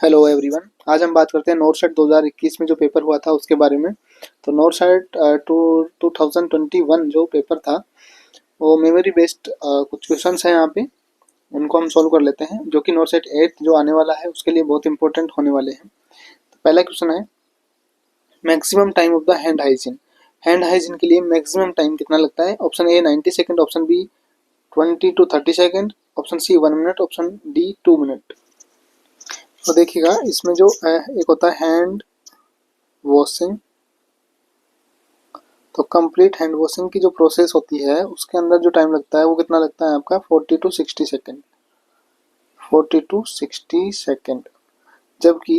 Hello everyone. आज हम बात करते हैं नोरसेट 2021 में जो पेपर हुआ था उसके बारे में। तो नोरसेट 2021 जो पेपर था वो मेमोरी बेस्ड कुछ क्वेश्चंस हैं यहाँ पे, उनको हम सॉल्व कर लेते हैं, जो कि नोरसेट 8 जो आने वाला है उसके लिए बहुत इंपॉर्टेंट होने वाले हैं। तो पहला क्वेश्चन है maximum time of the hand hygiene. Hand hygiene के लिए मैक्सिमम टाइम कितना लगता है? Option A 90 second, option B 20 to 30 second, option C 1 minute, option D 2 minute. तो देखिएगा इसमें जो एक होता है हैंड वॉशिंग। तो कंप्लीट हैंड वॉशिंग की जो प्रोसेस होती है उसके अंदर जो टाइम लगता है वो कितना लगता है आपका 40 to 60 सेकेंड। 40 to 60 second. जबकि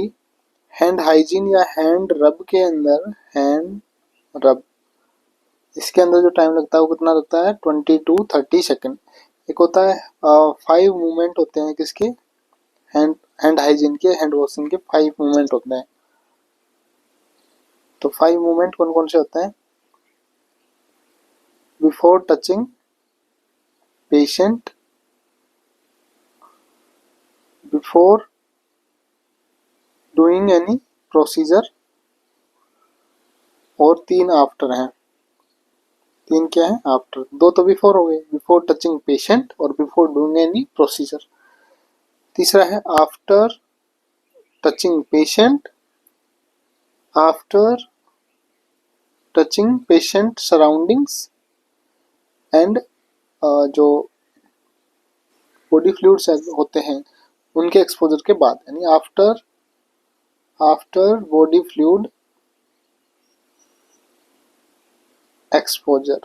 हैंड हाइजीन या हैंड रब के अंदर, हैंड रब, इसके अंदर जो टाइम लगता है वो कितना लगता है 20 to 30 सेकेंड। एक होता है 5 मूवमेंट होते हैं किसके, हैंड हैंड हाइजीन के, हैंड वॉशिंग के 5 मूवमेंट होते हैं। तो 5 मूवमेंट कौन कौन से होते हैं? Before touching patient, before doing any procedure, और 3 आफ्टर हैं। 3 क्या है? आफ्टर। 2 तो बिफोर हो गए, बिफोर टचिंग पेशेंट और बिफोर डूइंग एनी प्रोसीजर। तीसरा है after touching patient, after touching patient surroundings and जो बॉडी फ्लूइड्स होते हैं उनके एक्सपोजर के बाद, यानी after after body fluid exposure.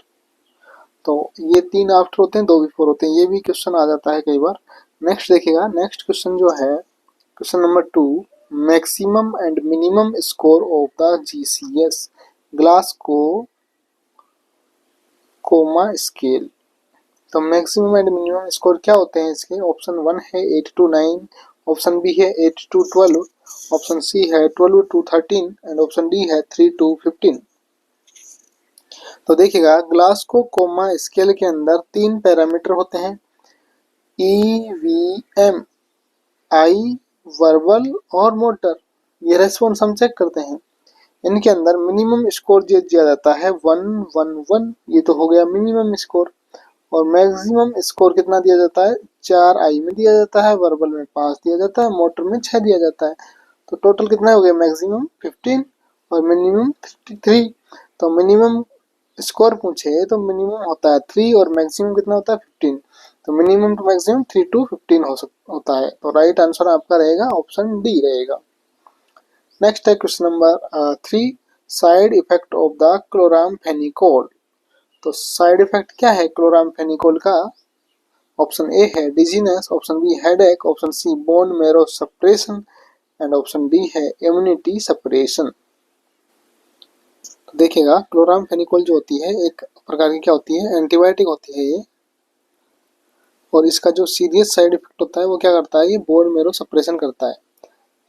तो ये 3 आफ्टर होते हैं, 2 बिफोर होते हैं। ये भी क्वेश्चन आ जाता है कई बार। नेक्स्ट देखिएगा, नेक्स्ट क्वेश्चन जो है question number 2, maximum and minimum score of the GCS Glasgow coma scale. तो मैक्सिमम एंड मिनिमम स्कोर क्या होते हैं इसके? ऑप्शन 1 है 8 to 9, ऑप्शन बी है 8 to 12, ऑप्शन सी है 12 to 13 एंड ऑप्शन डी है 3 to 15। तो देखिएगा ग्लासगो कोमा स्केल के अंदर 3 पैरामीटर होते हैं, ईवीएम, आई, वर्बल और मोटर। ये रेस्पॉन्स हम चेक करते हैं। इनके अंदर मिनिमम स्कोर दिया जाता है 111, ये तो हो गया मिनिमम स्कोर। और मैक्सिमम स्कोर कितना दिया जाता है? 4 आई में दिया जाता है, वर्बल में 5 दिया जाता है, मोटर में 6 दिया जाता है। तो टोटल कितना हो गया? मैक्सिमम 15 और मिनिमम 33। तो मिनिमम स्कोर पूछे तो मिनिमम होता है 3 और मैक्सिमम कितना होता है 15। तो मिनिमम टू मैक्सिमम 3 to 15 होता है। तो राइट आंसर आपका रहेगा ऑप्शन डी रहेगा। नेक्स्ट है question number 3, side effect of the chloramphenicol. तो साइड इफेक्ट क्या है क्लोरामफेनिकोल का? ऑप्शन ए है dizziness, option B headache, option C bone marrow suppression and option D है इम्यूनिटी सप्रेशन। तो देखिएगा क्लोरामफेनिकोल जो होती है एक प्रकार की क्या होती है? एंटीबायोटिक होती है ये। और इसका जो सीरियस साइड इफेक्ट होता है वो क्या करता है? ये बोन मैरो सप्रेशन करता है।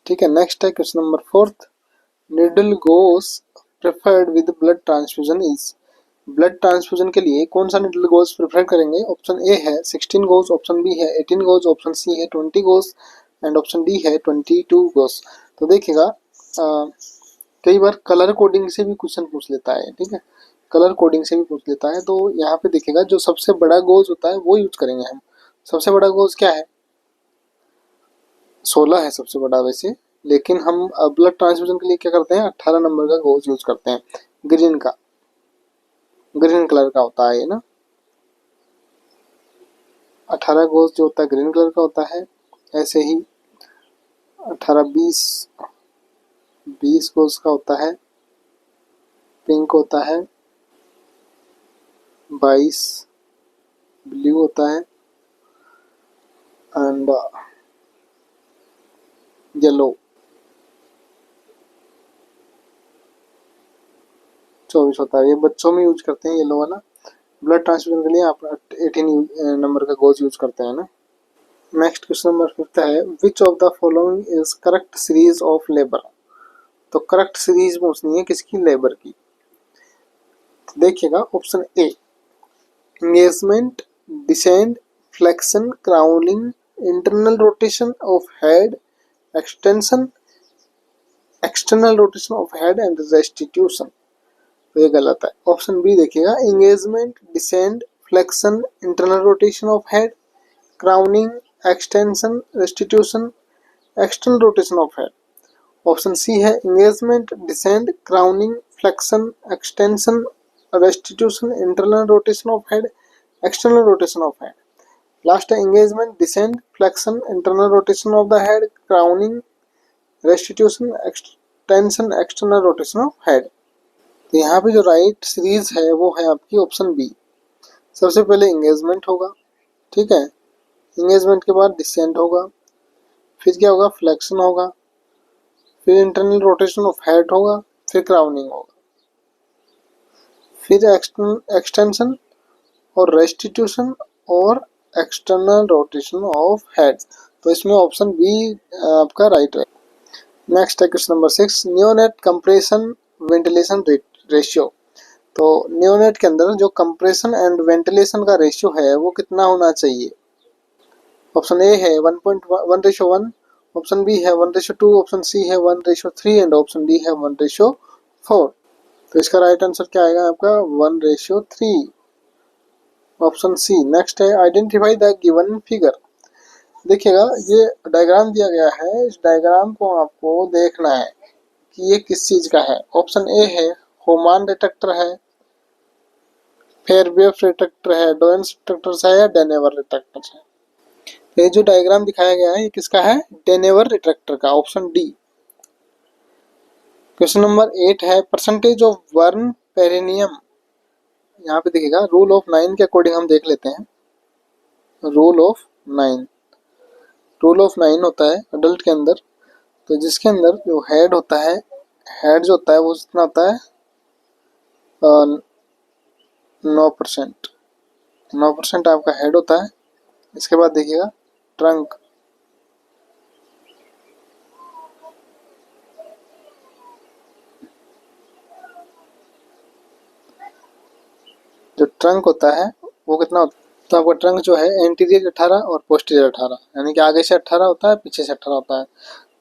ठीक है, नेक्स्ट है question number 4, needle goes preferred with blood transfusion is. Blood transfusion के लिए कौन सा निडल गोज प्रेफर करेंगे? ऑप्शन ए है 16 गोज, ऑप्शन बी है 18 गोज, ऑप्शन सी है 20 गोज एंड ऑप्शन डी है 22 गोज। तो देखिएगा कई बार कलर कोडिंग से भी क्वेश्चन पूछ लेता है। ठीक है, कलर कोडिंग से भी पूछ लेता है। तो यहाँ पे देखिएगा जो सबसे बड़ा गोज होता है वो यूज करेंगे हम। सबसे बड़ा गोज क्या है? 16 है सबसे बड़ा वैसे, लेकिन हम ब्लड ट्रांसफ्यूजन के लिए क्या करते हैं? 18 नंबर का गोज यूज करते हैं, ग्रीन का, ग्रीन कलर का होता है ये ना। 18 गोज जो होता है ग्रीन कलर का होता है। ऐसे ही 18 20 गोज का होता है, पिंक होता है। 22 ब्लू होता है एंड येलो 24 होता है। ये बच्चों में यूज करते हैं येलो वाला। ब्लड ट्रांसफ्यूजन के लिए आप 18 नंबर का गोज यूज करते हैं ना। नेक्स्ट क्वेश्चन नंबर 5 है which of the following is correct series of labour. तो करेक्ट सीरीज पूछनी है किसकी? लेबर की। तो देखिएगा option A engagement, descent, flexion, crowning, internal rotation of head extension, external rotation of head and restitution, तो ये गलत है। ऑप्शन बी देखिएगा, engagement, descent, flexion, internal rotation of head, crowning, extension, restitution, external rotation of head. Option C है engagement, descent, crowning, flexion, extension, restitution, internal rotation of head, external rotation of head. Last है engagement, descent, flexion, internal rotation of the head, crowning, restitution, extension, external rotation of head. तो यहाँ पे जो right series है वो है आपकी option B. सबसे पहले एंगेजमेंट होगा, ठीक है, एंगेजमेंट के बाद डिसेंट होगा, फिर क्या होगा, फ्लेक्शन होगा, फिर इंटरनल रोटेशन ऑफ हेड होगा, फिर क्राउनिंग होगा, फिर एक्सटेंशन और रेस्टिट्यूशन और एक्सटर्नल रोटेशन ऑफ हेड। तो इसमें ऑप्शन बी आपका राइट है। नेक्स्ट है question number 6, neonate compression ventilation ratio. तो नियोनेट के अंदर जो कंप्रेशन एंड वेंटिलेशन का रेशियो है वो कितना होना चाहिए। ऑप्शन ए है 1.1:1, ऑप्शन बी है 1:2, ऑप्शन सी है 1:3 एंड ऑप्शन डी है 1:4। तो इसका राइट आंसर क्या आएगा आपका 1:3, ऑप्शन सी। नेक्स्ट है आइडेंटिफाई द गिवन फिगर। देखिएगा ये डायग्राम दिया गया है, इस डायग्राम को आपको देखना है कि ये किस चीज का है। ऑप्शन ए है होमान डिटेक्टर है, फेयरवेव डिटेक्टर है, डोयंस डिटेक्टर है या डेनेवर डिटेक्टर है। ये जो डायग्राम दिखाया गया है ये किसका है, डेनेवर डिटेक्टर का, ऑप्शन डी। क्वेश्चन नंबर 8 है परसेंटेज ऑफ वर्न पेरिनियम। यहाँ पे देखिएगा रूल ऑफ 9 के अकॉर्डिंग हम देख लेते हैं। रूल ऑफ 9, रूल ऑफ 9 होता है अडल्ट के अंदर, तो जिसके अंदर जो हेड होता है, हेड जो होता है वो कितना होता है 9%, 9% आपका हेड होता है। इसके बाद देखिएगा ट्रंक, जो ट्रंक होता है वो कितना होता है, तो आपका ट्रंक जो है एंटीरियर 18 और पोस्टीरियर 18, यानी कि आगे से 18 होता है, पीछे से 18 होता है,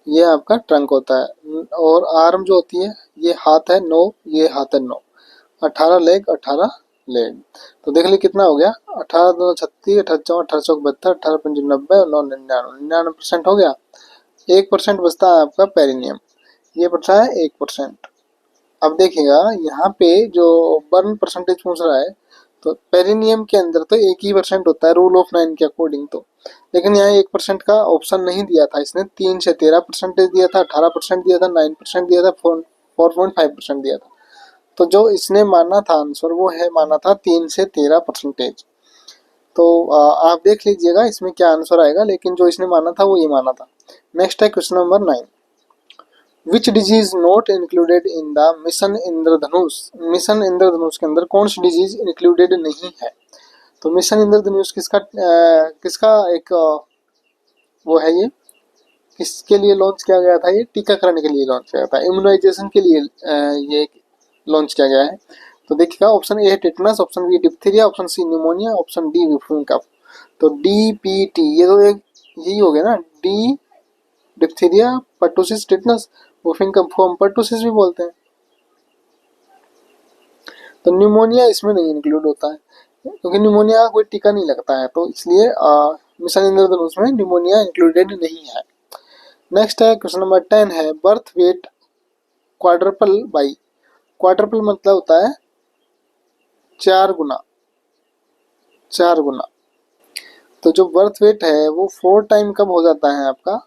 ये आपका ट्रंक होता है। और आर्म जो होती है, ये हाथ है 9, ये हाथ है 9, 18 लेग, 18 लेग। तो देख ली कितना हो गया, 18 2 36, 18 4 18 चौक 72, 18 5 90 और 9 99, 99% हो गया। 1% बचता है आपका पेरिनियम, ये बचा है 1%। अब देखिएगा यहाँ पे जो बर्न परसेंटेज पूछ रहा है, तो पेरिनियम के अंदर तो 1 ही % होता है रूल ऑफ 9 के अकॉर्डिंग, तो लेकिन यहाँ 1% का ऑप्शन नहीं दिया था इसने, 3 से 13% दिया था, 18% दिया था, 9% दिया था, 4.5% दिया था। तो जो इसने माना था आंसर वो है माना था 3 से 13%। तो आप देख लीजिएगा इसमें क्या आंसर आएगा, लेकिन जो इसने माना था वो ये माना था। नेक्स्ट है question number 9, which disease not included in the Mission Indradhanush. Mission Indradhanush के अंदर कौन सी डिजीज इंक्लूडेड नहीं है। तो मिशन इंद्रधनुष किसका किसका एक वो है, ये किसके लिए लॉन्च किया गया था, ये टीकाकरण के लिए लॉन्च किया गया था, इम्यूनाइजेशन के लिए ये लॉन्च किया गया है। तो देखिएगा ऑप्शन ए है tetanus, option B diphtheria, option C pneumonia, option D whooping cough. तो डीपीटी ये तो एक यही हो गया ना, D diphtheria, pertussis, tetanus, whooping cough को हम पर्टुसिस भी बोलते हैं। तो निमोनिया इसमें नहीं इंक्लूड होता है क्योंकि निमोनिया का कोई टीका नहीं लगता है, तो इसलिए मिशन इंद्रधनुष में निमोनिया इंक्लूडेड नहीं है। नेक्स्ट है क्वेश्चन नंबर 10 है birth weight quadruple by. Quadruple मतलब होता है 4 गुना, 4 गुना। तो जो बर्थ वेट है वो 4 टाइम कब हो जाता है आपका,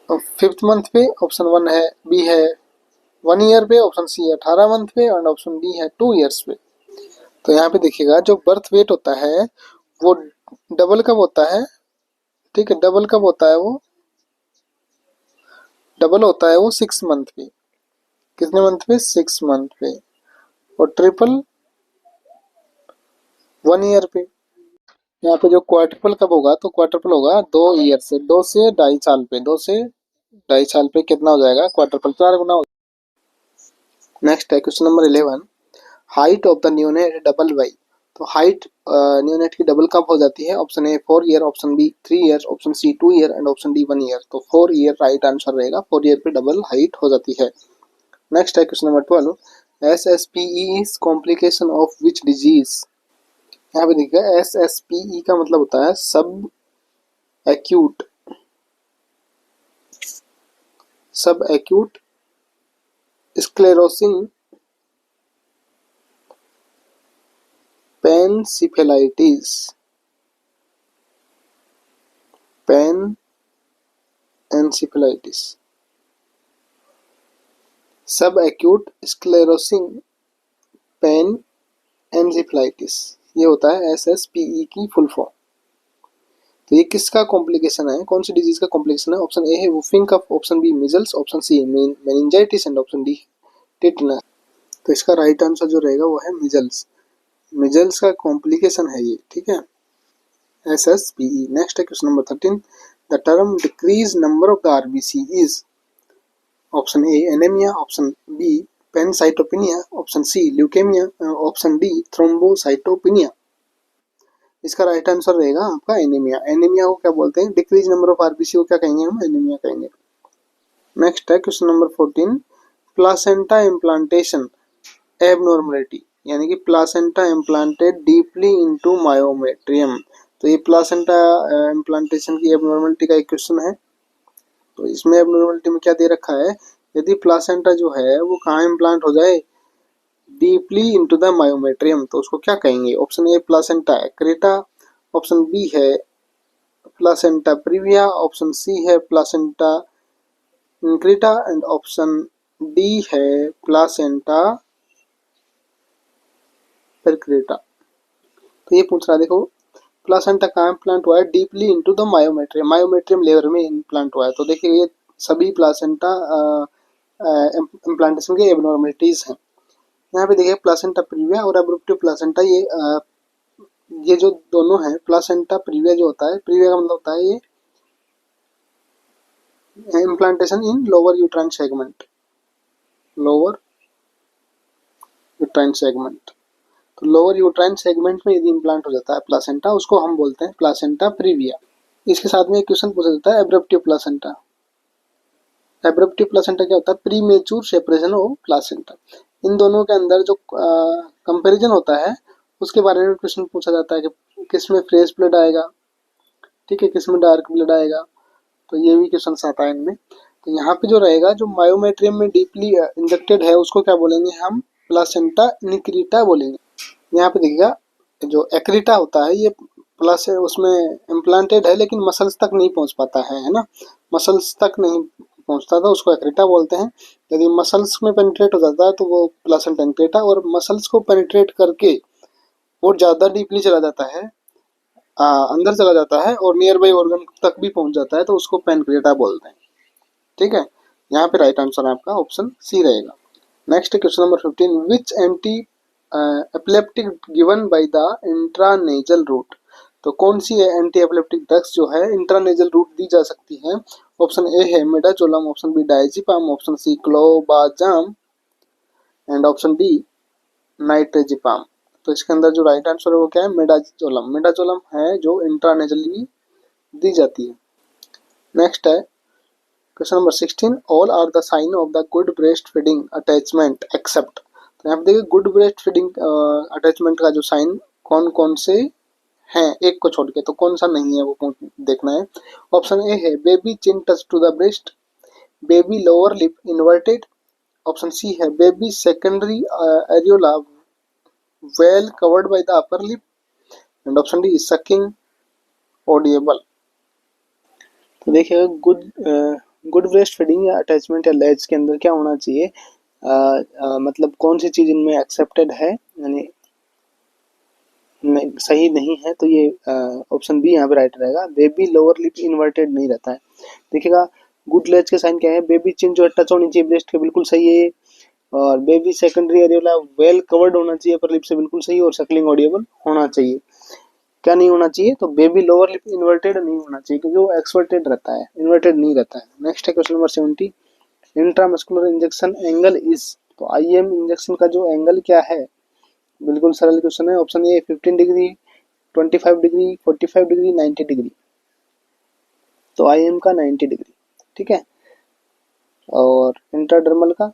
5th मंथ पे, ऑप्शन 1 है, बी है 1 ईयर पे, ऑप्शन सी है 18 मंथ पे और ऑप्शन डी है 2 ईयर्स पे। तो यहाँ पे देखिएगा जो बर्थ वेट होता है वो डबल कब होता है, ठीक है, डबल कब होता है, वो डबल होता है वो 6 मंथ पे। कितने मंथ पे, 6 मंथ पे। और ट्रिपल 1 ईयर पे। यहाँ पे जो क्वार्टरपल कब होगा, तो क्वार्टरपल होगा 2 ईयर से, 2 से 2.5 साल पे, 2 से 2.5 साल पे कितना हो जाएगा क्वार्टरपल, 4 गुना हो। नेक्स्ट है question number 11, height of the neonate double by. तो हाइट नियोनेट की डबल कब हो जाती है? Option A 4 year, option B 3 year, option C 2 year and option D 1 year. तो 4 ईयर राइट आंसर रहेगा, 4 ईयर पे डबल हाइट हो जाती है। नेक्स्ट है question number 12, SSPE is complication of which disease? यहाँ पे देखिए SSPE का मतलब होता है सब एक्यूट स्क्लेरोसिंग पेनसिफेलाइटिस सब एक्यूट स्क्लेरोसिंग पेन एनसिफलाइटिस, ये होता है SSPE की फुल फॉर्म। तो ये किसका कॉम्प्लिकेशन है, कौन सी डिजीज का कॉम्प्लिकेशन है? ऑप्शन ए है whooping cough, option B measles, option C meningitis and option D tetanus. तो इसका राइट आंसर जो रहेगा वो है मिजल्स। मिजल्स का कॉम्प्लिकेशन है ये, ठीक है, SSPE। नेक्स्ट है question number 13, the term decrease number of the RBC is? Option A anaemia, option B pancytopenia, option C leukaemia, option D thrombocytopenia. इसका राइट आंसर रहेगा आपका एनीमिया। एनीमिया को क्या बोलते हैं? डिक्रीज नंबर ऑफ आरबीसी को क्या कहेंगे हम? एनीमिया कहेंगे। नेक्स्ट है question number 14, placenta implantation abnormality, यानी कि placenta implanted deeply into myometrium. तो ये प्लासेंटा इम्प्लांटेशन की एबनॉर्मलिटी का एक क्वेश्चन है। तो इसमें एबनॉर्मलिटी में क्या दे रखा है, यदि प्लासेंटा जो है वो कहाँ इम्प्लांट हो जाए? डीपली इनटू द मायोमेट्रियम, तो उसको क्या कहेंगे? Option A placenta accreta, option B है प्लासेंटा प्रीविया, ऑप्शन सी है placenta increta and option D है प्लासेंटा पेरक्रेटा। तो ये पूछ रहा है, देखो प्लासेंटा कहाँ इम्प्लांट हुआ है? Deeply into the myometrium, myometrium layer में इम्प्लांट हुआ है। तो देखिए ये सभी प्लासेंटा इम्प्लांटेशन के एबनॉर्मलिटीज हैं। यहाँ पे देखिए प्लासेंटा प्रीविया और एब्रुप्टिव प्लासेंटा, ये जो दोनों हैं, प्लासेंटा प्रीविया जो होता है, प्रीविया का मतलब होता है ये इम्प्लांटेशन इन lower uterine segment, lower uterine segment. तो लोअर यूट्राइन सेगमेंट में यदि इम्प्लांट हो जाता है प्लासेंटा, उसको हम बोलते हैं प्लासेंटा प्रीविया। इसके साथ में एक क्वेश्चन पूछा जाता है एब्रप्टिव प्लासेंटा। एब्रप्टिव प्लासेंटा क्या होता है? Premature separation of placenta. इन दोनों के अंदर जो कंपैरिजन होता है उसके बारे में क्वेश्चन पूछा जाता है कि किस में फ्रेश ब्लड आएगा, ठीक है, किस में डार्क ब्लड आएगा। तो ये भी क्वेश्चन आता है इनमें। तो यहाँ पे जो रहेगा, जो मायोमेट्रियम में डीपली इंजेक्टेड है उसको क्या बोलेंगे हम? प्लासेंटा निक्रीटा बोलेंगे। यहाँ पे देखिएगा जो एक्रीटा होता है ये प्लस उसमें इम्प्लांटेड है लेकिन मसल्स तक नहीं पहुंच पाता है ना, मसल्स तक नहीं पहुंचता था, उसको एक्रीटा बोलते हैं। यदि मसल्स में पेनिट्रेट हो जाता है तो वो प्लासेंटा इंक्रेटा, और मसल्स को पेनिट्रेट करके वो ज़्यादा डीपली चला जाता है, अंदर चला जाता है और नियर बाई ऑर्गन तक भी पहुंच जाता है, तो उसको पेनक्रेटा बोलते हैं, ठीक है। यहाँ पे राइट आंसर आपका ऑप्शन सी रहेगा। Next question number 15, which anti epileptic given by the intranasal root? तो कौन सी एंटी एपिलेप्टिक ड्रग्स जो है इंट्रानेजल रूट दी जा सकती है? ऑप्शन ए है midazolam, option B diazepam, option C clobazam and option D nitrazepam. तो इसके अंदर जो राइट आंसर है वो क्या है? मिडाजोलम। मिडाजोलम है जो इंट्रानेजली दी जाती है। नेक्स्ट है question number 16, all are the sign of the good breast feeding attachment except? तो यहाँ पे देखिए गुड ब्रेस्ट फीडिंग अटैचमेंट का जो साइन कौन कौन से हैं, एक को छोड़ के, तो कौन सा नहीं है वो देखना है। ऑप्शन ए है baby chin touch to the breast, baby lower lip inverted, option C है baby secondary areola well covered by the upper lip and option D sucking audible. तो देखिए गुड ब्रेस्ट फीडिंग या attachment या लेज के अंदर क्या होना चाहिए, मतलब कौन सी चीज़ इनमें एक्सेप्टेड है, यानी सही नहीं है, तो ये ऑप्शन बी यहाँ पे राइट रहेगा। बेबी लोअर लिप इन्वर्टेड नहीं रहता है। देखिएगा गुड लेज के साइन क्या है? बेबी चिन जो है टच होनी चाहिए ब्रेस्ट के, बिल्कुल सही है, और baby secondary areola well covered होना चाहिए अपर लिप से, बिल्कुल सही, और सकलिंग ऑडिएबल होना चाहिए। क्या नहीं होना चाहिए? तो बेबी लोअर लिप इन्वर्टेड नहीं होना चाहिए, क्योंकि वो एक्सवर्टेड रहता है, इन्वर्टेड नहीं रहता है। नेक्स्ट है question number 70, intramuscular injection angle is? तो IM इंजेक्शन का जो एंगल क्या है बिल्कुल सरल क्वेश्चन है। ऑप्शन ए 15 डिग्री, 25 डिग्री, 45 डिग्री, 90 डिग्री। तो आईएम का 90 डिग्री, ठीक है। और इंट्राडर्मल का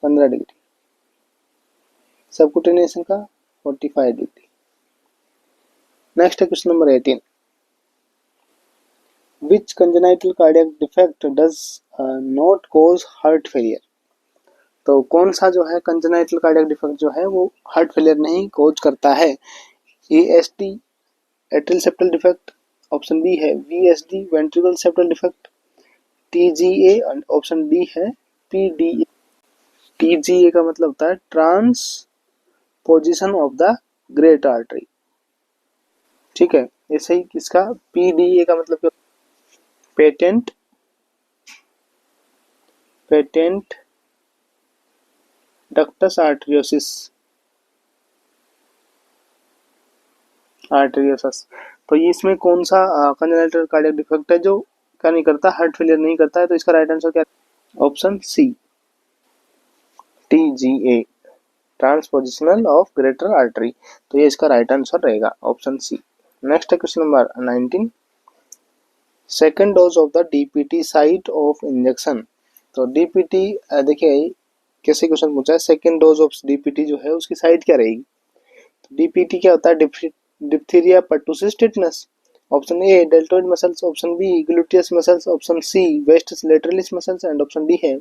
15 डिग्री, सबकुटेनियस का 45 डिग्री। नेक्स्ट है question number 18। Which congenital cardiac defect does not cause heart failure. तो कौन सा जो है कंजेनाइटल कार्डियक डिफेक्ट जो है वो हार्ट फेलियर नहीं कॉज करता है। ASD atrial septal defect, option B है VSD ventricle septal defect, TGA, option D है पीडीए। टीजीए का मतलब होता है transposition of the great artery, ठीक है। ऐसे ही किसका पीडीए का मतलब patent patent ductus arteriosis, arteriosus. तो ये इसमें कौन सा कंजेनिटल कार्डियक डिफेक्ट है जो क्या नहीं करता, हार्ट फेलियर नहीं करता है। तो इसका राइट आंसर क्या, option C TGA, transpositional of greater artery. तो ये इसका राइट आंसर रहेगा, ऑप्शन सी। नेक्स्ट है question number 19। Second dose of the DPT site of injection. तो डीपीटी देखिए कैसे क्वेश्चन पूछा है, सेकेंड डोज ऑफ डीपीटी जो है उसकी साइट क्या रहेगी। तो डीपीटी क्या होता है, diphtheria pertussis tetanus. Option A deltoid muscles, option B gluteus muscles, option C vastus lateralis muscles and option D है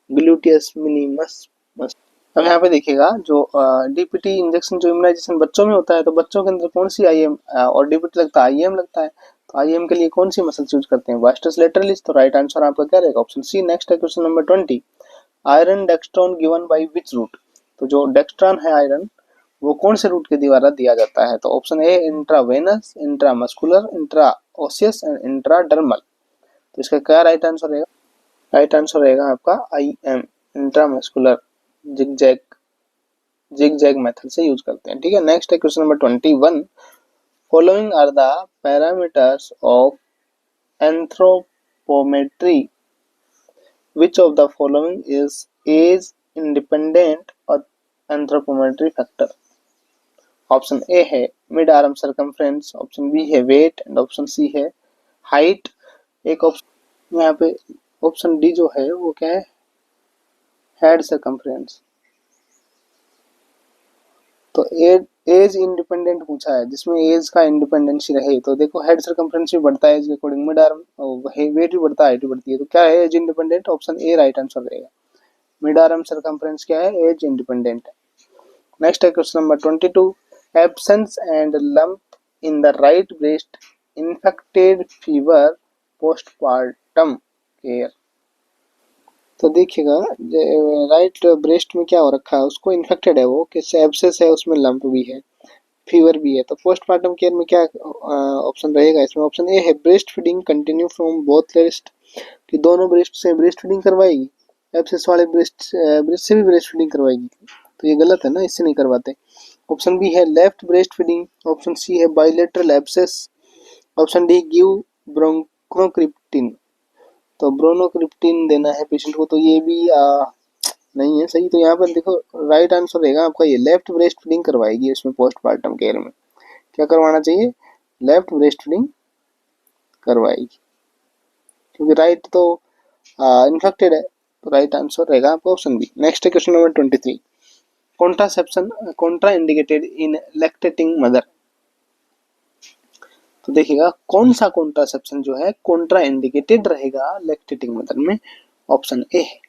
ग्लूटियस मिनिमस। अब यहाँ पे देखिएगा जो डीपीटी इंजेक्शन जो इम्यूनाइजेशन बच्चों में होता है, तो बच्चों के अंदर कौन सी आईएम और डीपीटी लगता है, आईएम लगता है। तो आईएम के लिए कौन सी मसल्स यूज करते हैं, वास्टस लेटरलिस। तो राइट आंसर आपका क्या रहेगा, ऑप्शन सी। नेक्स्ट है question number 20। Iron dextran given by which route. तो जो डेक्स्ट्रॉन है आयरन वो कौन से रूट के द्वारा दिया जाता है। तो option A intravenous, intramuscular, intraosseous and intradermal. तो इसका क्या राइट आंसर रहेगा, राइट आंसर रहेगा आपका I M, intramuscular zigzag method से यूज करते हैं, ठीक है। नेक्स्ट है question number 21। Following are the parameters of anthropometry, which of the following is age independent or anthropometry factor. Option A है mid arm circumference, option B है weight and option C है height. एक option यहाँ पे option D जो है वो क्या है, हेड सरकमफ्रेंस। तो एज इंडिपेंडेंट पूछा है, जिसमें एज का इंडिपेंडेंसी रहे। तो देखो हेड सरकमफ्रेंस भी बढ़ता है एज के अकॉर्डिंग, मिड आर्म वेट भी बढ़ता है, हाइट भी बढ़ती है। तो क्या है age independent, option A right answer रहेगा। मिड आर्म सरकमफ्रेंस क्या है, एज इंडिपेंडेंट है। नेक्स्ट है question number 22। Abscess and lump in the right breast infected fever postpartum care. तो देखिएगा राइट ब्रेस्ट में क्या हो रखा है, उसको इन्फेक्टेड है वो, किससे, एब्सेस है, उसमें लंप भी है, फीवर भी है। तो पोस्टमार्टम केयर में क्या ऑप्शन रहेगा इसमें, ऑप्शन ए है breast feeding continue from both breast, कि दोनों ब्रेस्ट से ब्रेस्ट फीडिंग करवाएगी, एब्सेस वाले ब्रेस्ट ब्रेस्ट से भी ब्रेस्ट फीडिंग करवाएगी। तो ये गलत है ना, इससे नहीं करवाते। ऑप्शन बी है left breast feeding, option C है bilateral abscess, option D give bromocriptine. तो ब्रोनोक्रिप्टिन देना है पेशेंट को, तो ये भी नहीं है सही। तो यहाँ पर देखो राइट आंसर रहेगा आपका ये, लेफ्ट ब्रेस्ट फीडिंग करवाएगी इसमें पोस्टमार्टम केयर में। क्या करवाना चाहिए, लेफ्ट ब्रेस्ट फीडिंग करवाएगी, क्योंकि राइट तो इन्फेक्टेड है। तो राइट आंसर रहेगा आपका ऑप्शन बी। नेक्स्ट है question number 23। Contraception contraindicated in lactating mother. तो देखिएगा कौन सा कॉन्ट्रासेप्शन जो है कॉन्ट्रा इंडिकेटेड रहेगा लैक्टेटिंग मदर में। ऑप्शन ए है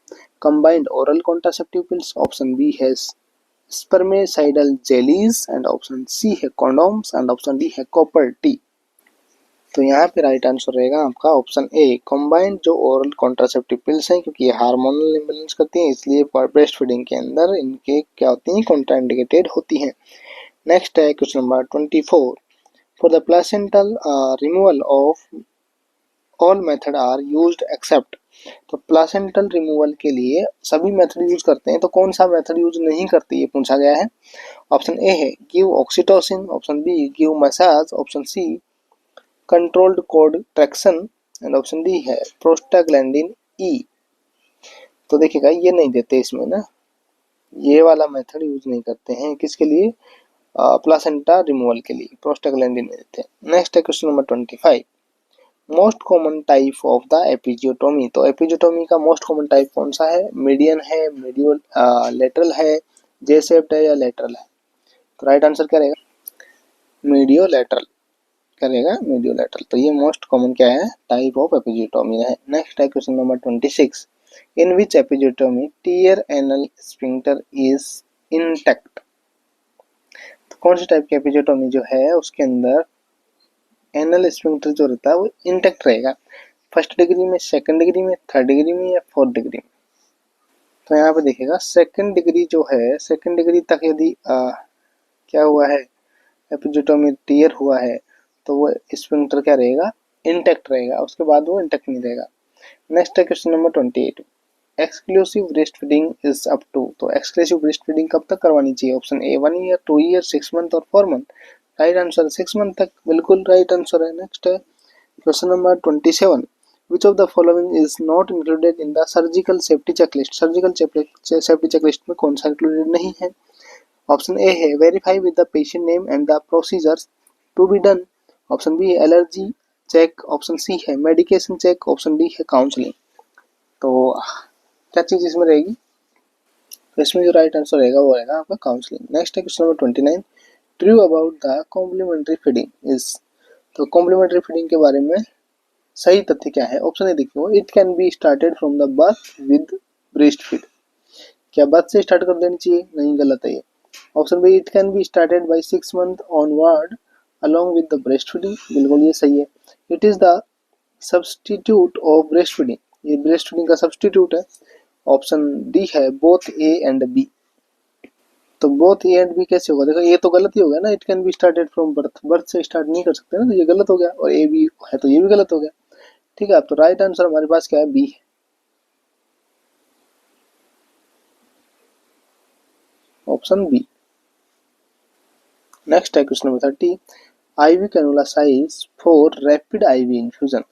combined oral contraceptive pills, option B है spermicidal jellies and option C है कॉन्डोम्स एंड ऑप्शन डी है कॉपर टी। तो यहाँ पे राइट आंसर रहेगा आपका ऑप्शन ए कंबाइंड जो ओरल कॉन्ट्रासेप्टिव पिल्स हैं, क्योंकि ये हार्मोनल इम्बैलेंस करती हैं, इसलिए ब्रेस्ट फीडिंग के अंदर इनके क्या होती हैं, कॉन्ट्रा इंडिकेटेड होती हैं। नेक्स्ट है question number 24। For the placental removal of all method are used except. तो प्लासेंटल रिमूवल के लिए सभी मेथड यूज करते हैं, तो कौन सा मेथड यूज नहीं करती, ये पूछा गया है। ऑप्शन ए है give oxytocin, option B give massage, option C controlled contraction and option D है प्रोस्टाग्लैंडिन ई। तो देखिएगा ये नहीं देते इसमें ना, ये वाला मेथड यूज नहीं करते हैं, किसके लिए? प्लासेंटा रिमूवल के लिए, प्रोस्टाग्लैंडिन नहीं देते। नेक्स्ट है question number 25, most common type of the episiotomy. तो एपिजियोटोमी का मोस्ट कॉमन टाइप कौन सा है? मीडियन है, मीडियल लेटरल है, जे शेप्ड है या लेटरल है? तो राइट आंसर क्या रहेगा? मीडियो लेटरल करेगा, मीडियो लेटरल। तो ये मोस्ट कॉमन क्या है? टाइप ऑफ एपिजियोटोमी है। नेक्स्ट है question number 26, in which episiotomy tear anal sphincter is intact. तो कौन सी टाइप की एपिजियोटोमी जो है उसके अंदर एनल स्फिंक्टर जो रहता है वो इंटैक्ट रहेगा? फर्स्ट डिग्री में, सेकंड डिग्री में, थर्ड डिग्री में या फोर्थ डिग्री में? तो यहाँ पे देखिएगा सेकंड डिग्री जो है, सेकंड डिग्री तक यदि क्या हुआ है, एपिजियोटोमी टीयर हुआ है, तो वो स्फिंक्टर क्या रहेगा? इंटैक्ट रहेगा, उसके बाद वो इंटैक्ट नहीं रहेगा। नेक्स्ट है question number 28, exclusive breast feeding is up to. तो एक्सक्लूसिव ब्रेस्ट फीडिंग कब तक करवानी चाहिए? Option A 1 year, 2 year, 6 month और 4 मंथ। राइट आंसर 6 मंथ तक, बिल्कुल राइट आंसर है। नेक्स्ट है question number 27, which of the following is not included in the surgical safety checklist. Surgical safety checklist में कौन सा इंक्लूडेड नहीं है? ऑप्शन ए है verify with the patient name and the procedures to be done. Option B है allergy check. Option C है medication check. Option D है counselling. तो क्या चीज इसमें रहेगी? तो इसमें जो राइट आंसर रहेगा वो रहेगा आपका काउंसलिंग। नेक्स्ट है question number 29, true about the complementary feeding is. तो कॉम्प्लीमेंट्री फीडिंग के बारे में सही तथ्य क्या है? ऑप्शन ए देखिए, it can be started from the birth with breast feed. क्या बर्थ से स्टार्ट कर देनी चाहिए? नहीं, गलत है ये। Option B, it can be started by 6 month onward along with the breast feeding. बिल्कुल ये सही है। It is the substitute of breast feeding. ये ब्रेस्ट फीडिंग का सब्स्टिट्यूट है। ऑप्शन डी है बोथ ए एंड बी। तो बोथ ए एंड बी कैसे होगा? देखो ये तो गलत ही हो गया ना, it can be started from birth, birth से स्टार्ट नहीं कर सकते ना, तो ये गलत हो गया। और ए बी है तो ये भी गलत हो गया। ठीक है, तो राइट आंसर हमारे पास क्या है? बी है, ऑप्शन बी। नेक्स्ट है question number 30, IV cannula size for rapid IV infusion.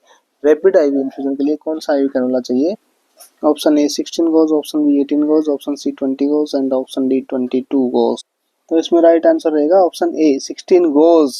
Rapid IV infusion के लिए कौन सा आईवी कैनुला चाहिए? Option A 16 gauge, option B 18 gauge, option C 20 gauge and option D 22 gauge. तो इसमें right answer रहेगा option A 16 goes.